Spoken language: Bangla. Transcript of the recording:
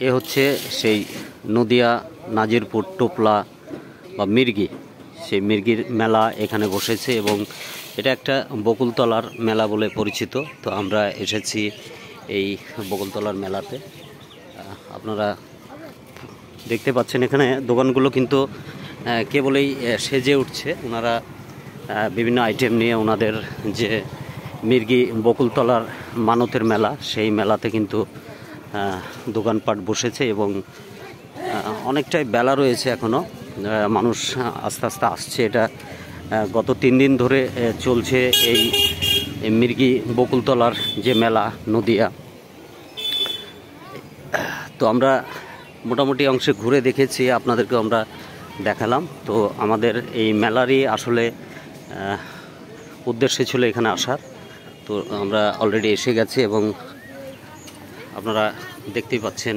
এ হচ্ছে সেই নদিয়া নাজিরপুর টোপলা বা মির্গি, সেই মির্গির মেলা এখানে বসেছে এবং এটা একটা বকুলতলার মেলা বলে পরিচিত। তো আমরা এসেছি এই বকুলতলার মেলাতে। আপনারা দেখতে পাচ্ছেন এখানে দোকানগুলো কিন্তু কেবলই সেজে উঠছে। ওনারা বিভিন্ন আইটেম নিয়ে ওনাদের যে মির্গি বকুলতলার মানতের মেলা, সেই মেলাতে কিন্তু দোকানপাট বসেছে এবং অনেকটাই বেলা রয়েছে এখনও। মানুষ আস্তে আস্তে আসছে। এটা গত 3 দিন ধরে চলছে এই মির্গি বকুলতলার যে মেলা নদিয়া। তো আমরা মোটামুটি অংশে ঘুরে দেখেছি, আপনাদেরকে আমরা দেখালাম। তো আমাদের এই মেলারই আসলে উদ্দেশ্য ছিল এখানে আসার। তো আমরা অলরেডি এসে গেছি এবং আপনারা দেখতেই পাচ্ছেন।